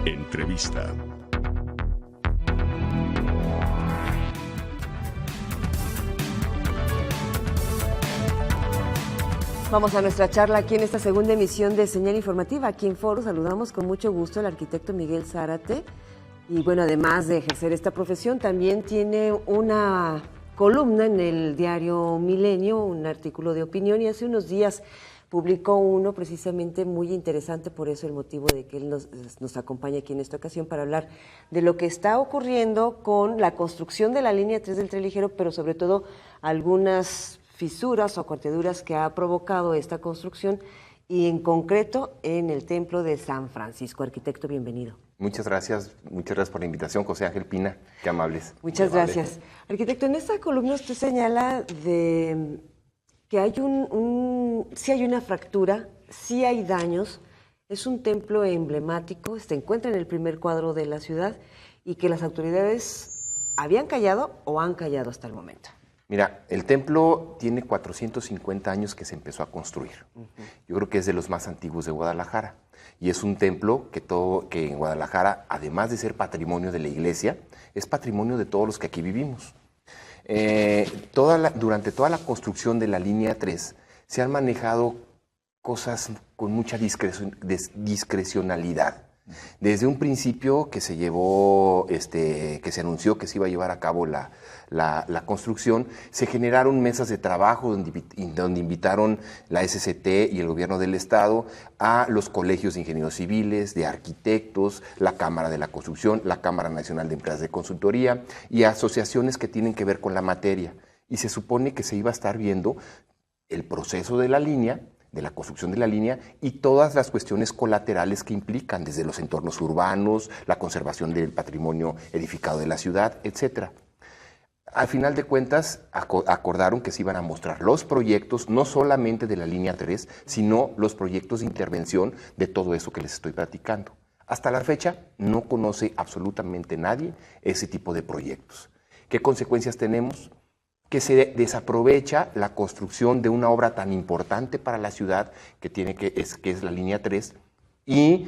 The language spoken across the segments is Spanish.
Entrevista. Vamos a nuestra charla aquí en esta segunda emisión de Señal Informativa. Aquí en Foro saludamos con mucho gusto al arquitecto Miguel Zárate. Y bueno, además de ejercer esta profesión, también tiene una columna en el diario Milenio, un artículo de opinión, y hace unos días publicó uno precisamente muy interesante, por eso el motivo de que él nos acompaña aquí en esta ocasión para hablar de lo que está ocurriendo con la construcción de la línea 3 del Tren Ligero, pero sobre todo algunas fisuras o cortaduras que ha provocado esta construcción y en concreto en el Templo de San Francisco. Arquitecto, bienvenido. Muchas gracias por la invitación, José Ángel Pina, qué amables. Muchas gracias. Arquitecto, en esta columna usted señala de que hay sí hay una fractura, sí hay daños, es un templo emblemático, se encuentra en el primer cuadro de la ciudad y que las autoridades habían callado o han callado hasta el momento. Mira, el templo tiene 450 años que se empezó a construir. Yo creo que es de los más antiguos de Guadalajara. Y es un templo que en Guadalajara, además de ser patrimonio de la iglesia, es patrimonio de todos los que aquí vivimos. Durante toda la construcción de la línea 3 se han manejado cosas con mucha discrecionalidad. Desde un principio que se llevó, que se anunció que se iba a llevar a cabo la construcción, se generaron mesas de trabajo donde invitaron la SCT y el gobierno del estado a los colegios de ingenieros civiles, de arquitectos, la Cámara de la Construcción, la Cámara Nacional de Empresas de Consultoría y asociaciones que tienen que ver con la materia. Y se supone que se iba a estar viendo el proceso de la línea, de la construcción de la línea y todas las cuestiones colaterales que implican, desde los entornos urbanos, la conservación del patrimonio edificado de la ciudad, etc. Al final de cuentas, acordaron que se iban a mostrar los proyectos, no solamente de la línea 3, sino los proyectos de intervención de todo eso que les estoy platicando. Hasta la fecha, no conoce absolutamente nadie ese tipo de proyectos. ¿Qué consecuencias tenemos? Que se desaprovecha la construcción de una obra tan importante para la ciudad que es la línea 3 y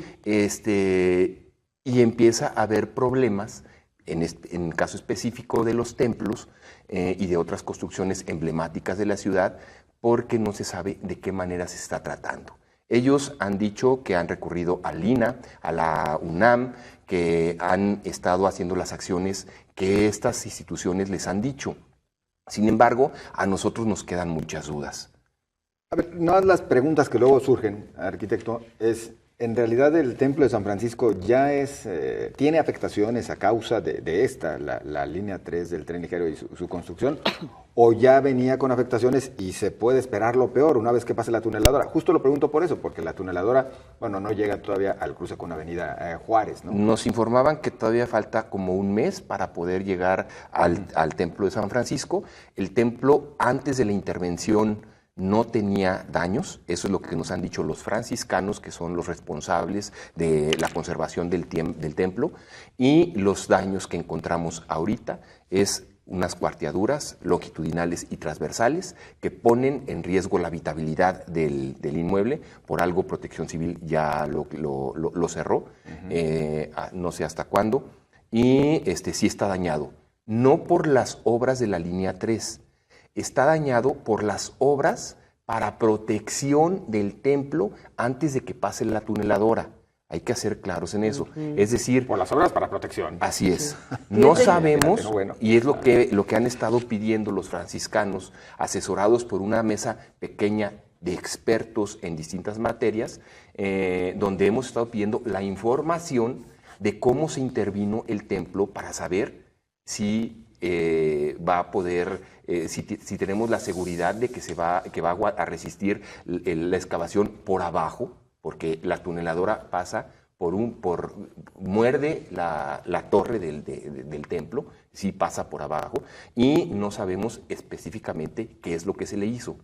empieza a haber problemas en el caso específico de los templos y de otras construcciones emblemáticas de la ciudad porque no se sabe de qué manera se está tratando. Ellos han dicho que han recurrido al INAH, a la UNAM, que han estado haciendo las acciones que estas instituciones les han dicho. Sin embargo, a nosotros nos quedan muchas dudas. A ver, no las preguntas que luego surgen, arquitecto, es, ¿en realidad el Templo de San Francisco ya tiene afectaciones a causa de esta, la línea 3 del Tren Ligero y su construcción? ¿O ya venía con afectaciones y se puede esperar lo peor una vez que pase la tuneladora? Justo lo pregunto por eso, porque la tuneladora, bueno, no llega todavía al cruce con Avenida Juárez, ¿no? Nos informaban que todavía falta como un mes para poder llegar al Templo de San Francisco. El templo, antes de la intervención, no tenía daños, eso es lo que nos han dicho los franciscanos, que son los responsables de la conservación del templo, y los daños que encontramos ahorita es unas cuarteaduras longitudinales y transversales que ponen en riesgo la habitabilidad del inmueble. Por algo Protección Civil ya lo cerró, no sé hasta cuándo, y sí está dañado, no por las obras de la línea 3, está dañado por las obras para protección del templo antes de que pase la tuneladora. Hay que ser claros en eso. Es decir, por las obras para protección. Así es. No sabemos, y es lo que han estado pidiendo los franciscanos, asesorados por una mesa pequeña de expertos en distintas materias, donde hemos estado pidiendo la información de cómo se intervino el templo para saber si va a poder, si tenemos la seguridad de que va a resistir la excavación por abajo, porque la tuneladora pasa muerde la torre del templo, sí pasa por abajo, y no sabemos específicamente qué es lo que se le hizo.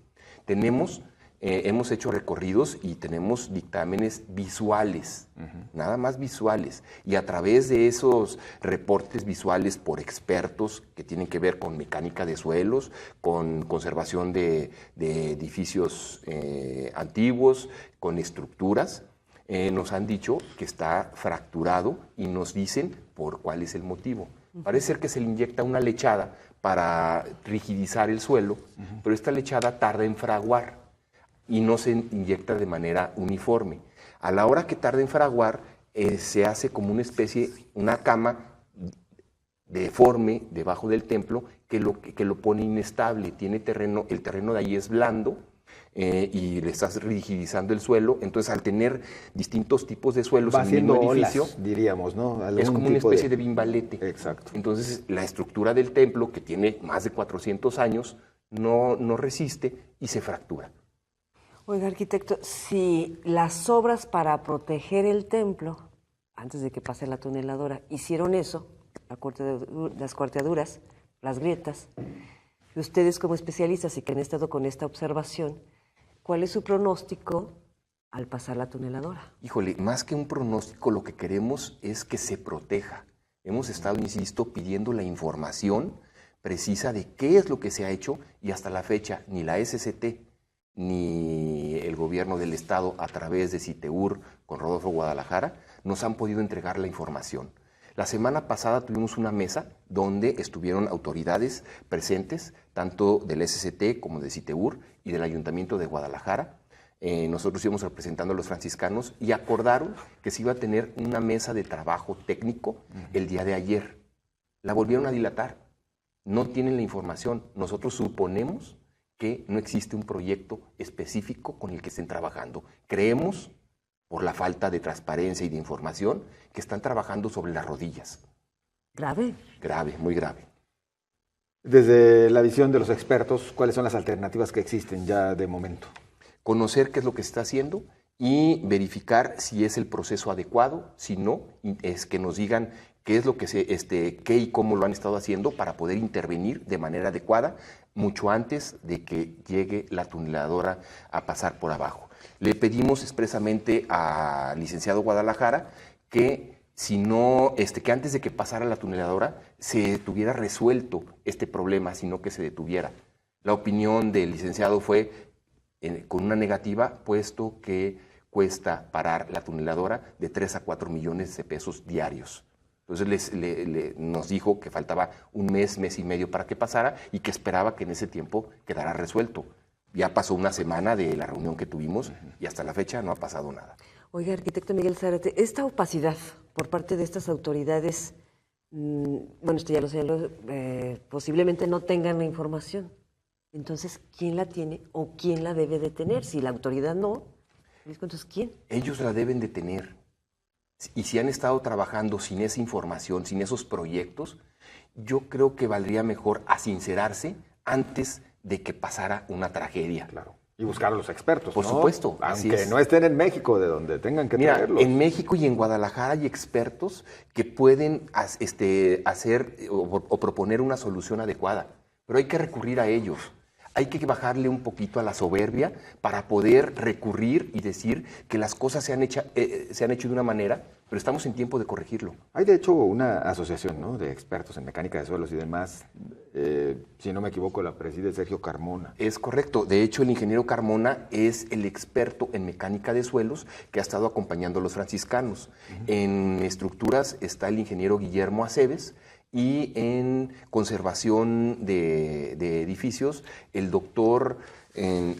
Hemos hecho recorridos y tenemos dictámenes visuales, nada más visuales, y a través de esos reportes visuales por expertos que tienen que ver con mecánica de suelos, con conservación de edificios antiguos, con estructuras, nos han dicho que está fracturado y nos dicen por cuál es el motivo. Parece ser que se le inyecta una lechada para rigidizar el suelo, pero esta lechada tarda en fraguar y no se inyecta de manera uniforme. A la hora que tarda en fraguar, se hace como una especie, una cama deforme debajo del templo que lo pone inestable. Tiene terreno, el terreno de ahí es blando y le estás rigidizando el suelo. Entonces, al tener distintos tipos de suelos va en el mismo edificio, olas, diríamos, ¿no? es como una especie de bimbalete. Exacto. Entonces, la estructura del templo, que tiene más de 400 años, no resiste y se fractura. Oiga, arquitecto, si las obras para proteger el templo, antes de que pase la tuneladora, hicieron eso, las cuarteaduras, las grietas, y ustedes como especialistas y que han estado con esta observación, ¿cuál es su pronóstico al pasar la tuneladora? Híjole, más que un pronóstico, lo que queremos es que se proteja. Hemos estado, insisto, pidiendo la información precisa de qué es lo que se ha hecho y hasta la fecha ni la SCT ni el gobierno del estado a través de CITEUR con Rodolfo Guadalajara nos han podido entregar la información. La semana pasada tuvimos una mesa donde estuvieron autoridades presentes, tanto del SCT como de CITEUR y del Ayuntamiento de Guadalajara. Nosotros íbamos representando a los franciscanos y acordaron que se iba a tener una mesa de trabajo técnico el día de ayer. La volvieron a dilatar. No tienen la información. Nosotros suponemos que no existe un proyecto específico con el que estén trabajando. Creemos, por la falta de transparencia y de información, que están trabajando sobre las rodillas. ¿Grave? Grave, muy grave. Desde la visión de los expertos, ¿cuáles son las alternativas que existen ya de momento? Conocer qué es lo que se está haciendo y verificar si es el proceso adecuado. Si no, es que nos digan qué es lo que qué y cómo lo han estado haciendo para poder intervenir de manera adecuada mucho antes de que llegue la tuneladora a pasar por abajo. Le pedimos expresamente al licenciado Guadalajara que que antes de que pasara la tuneladora se tuviera resuelto este problema, sino que se detuviera. La opinión del licenciado fue con una negativa, puesto que cuesta parar la tuneladora de 3 a 4 millones de pesos diarios. Entonces nos dijo que faltaba un mes, mes y medio para que pasara y que esperaba que en ese tiempo quedara resuelto. Ya pasó una semana de la reunión que tuvimos y hasta la fecha no ha pasado nada. Oiga, arquitecto Miguel Zárate, esta opacidad por parte de estas autoridades, bueno, esto ya lo sé, posiblemente no tengan la información. Entonces, ¿quién la tiene o quién la debe de tener? Si la autoridad no, entonces, ¿quién? Ellos la deben de tener. Y si han estado trabajando sin esa información, sin esos proyectos, yo creo que valdría mejor asincerarse antes de que pasara una tragedia. Claro. Y buscar a los expertos, Por ¿no? supuesto. Aunque no estén en México, de donde tengan que Mira, traerlos. en México y en Guadalajara hay expertos que pueden hacer o proponer una solución adecuada, pero hay que recurrir a ellos. Hay que bajarle un poquito a la soberbia para poder recurrir y decir que las cosas se han hecho de una manera, pero estamos en tiempo de corregirlo. Hay de hecho una asociación, ¿no?, de expertos en mecánica de suelos y demás. Si no me equivoco, la preside Sergio Carmona. Es correcto. De hecho, el ingeniero Carmona es el experto en mecánica de suelos que ha estado acompañando a los franciscanos. En estructuras está el ingeniero Guillermo Aceves, y en conservación de edificios, el doctor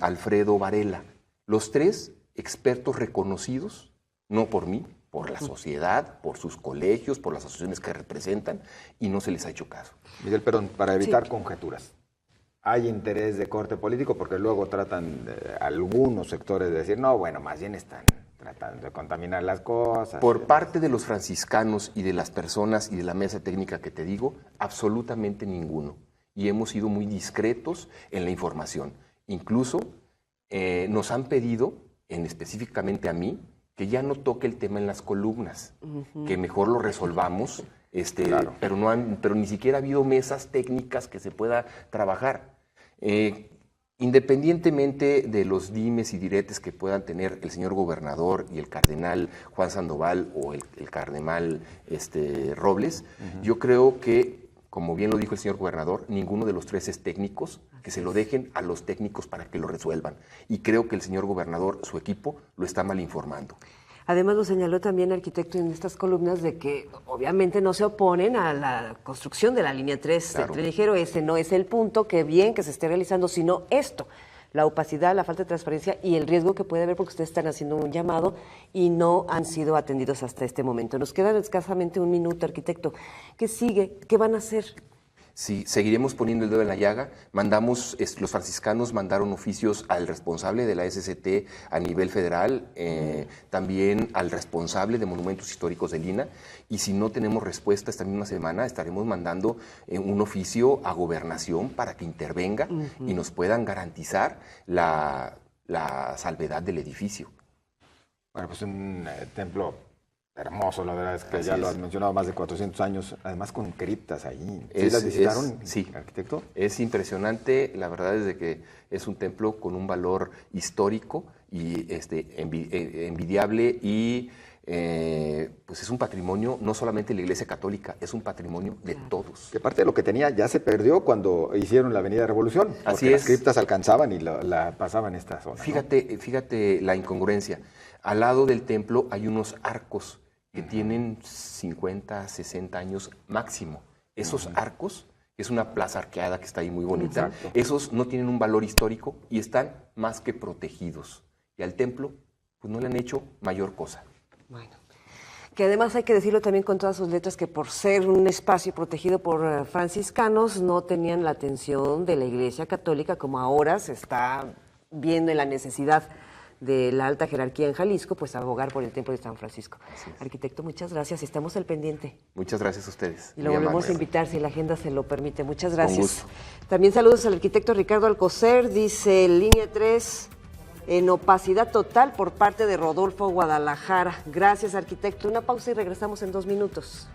Alfredo Varela. Los tres expertos reconocidos, no por mí, por la sociedad, por sus colegios, por las asociaciones que representan, y no se les ha hecho caso. Miguel, perdón, para evitar conjeturas. ¿Hay interés de corte político? Porque luego tratan algunos sectores de decir, no, bueno, más bien están tratando de contaminar las cosas. Por parte de los franciscanos y de las personas y de la mesa técnica que te digo, absolutamente ninguno. Y hemos sido muy discretos en la información. Incluso nos han pedido, específicamente a mí, que ya no toque el tema en las columnas, que mejor lo resolvamos, claro. pero ni siquiera ha habido mesas técnicas que se pueda trabajar. Independientemente de los dimes y diretes que puedan tener el señor gobernador y el cardenal Juan Sandoval o el cardenal Robles, yo creo que, como bien lo dijo el señor gobernador, ninguno de los tres es técnicos, que se lo dejen a los técnicos para que lo resuelvan. Y creo que el señor gobernador, su equipo, lo está mal informando. Además lo señaló también el arquitecto en estas columnas de que obviamente no se oponen a la construcción de la línea 3 del tren ligero. Ese no es el punto, que bien que se esté realizando, sino esto, la opacidad, la falta de transparencia y el riesgo que puede haber porque ustedes están haciendo un llamado y no han sido atendidos hasta este momento. Nos queda escasamente un minuto, arquitecto. ¿Qué sigue? ¿Qué van a hacer? Sí, seguiremos poniendo el dedo en la llaga. Los franciscanos mandaron oficios al responsable de la SCT a nivel federal, también al responsable de Monumentos Históricos del INAH, y si no tenemos respuesta esta misma semana, estaremos mandando un oficio a Gobernación para que intervenga y nos puedan garantizar la salvedad del edificio. Bueno, pues un templo hermoso, la verdad es que ya lo has mencionado, más de 400 años, además con criptas ahí. ¿Sí las visitaron, arquitecto? Es impresionante, la verdad es de que es un templo con un valor histórico y envidiable y pues es un patrimonio no solamente de la Iglesia Católica, es un patrimonio de todos. Que parte de lo que tenía ya se perdió cuando hicieron la Avenida Revolución, porque así es. Las criptas alcanzaban y la pasaban esta zona. Fíjate la incongruencia. Al lado del templo hay unos arcos que tienen 50, 60 años máximo. Esos arcos, es una plaza arqueada que está ahí muy bonita, esos no tienen un valor histórico y están más que protegidos. Y al templo, pues no le han hecho mayor cosa. Bueno, que además hay que decirlo también con todas sus letras que por ser un espacio protegido por franciscanos no tenían la atención de la Iglesia Católica como ahora se está viendo en la necesidad de la alta jerarquía en Jalisco, pues abogar por el templo de San Francisco. Arquitecto, muchas gracias, estamos al pendiente. Muchas gracias a ustedes. Y lo volvemos a invitar si la agenda se lo permite. Muchas gracias. También saludos al arquitecto Ricardo Alcocer, dice línea 3 en opacidad total por parte de Rodolfo Guadalajara. Gracias, arquitecto. Una pausa y regresamos en 2 minutos.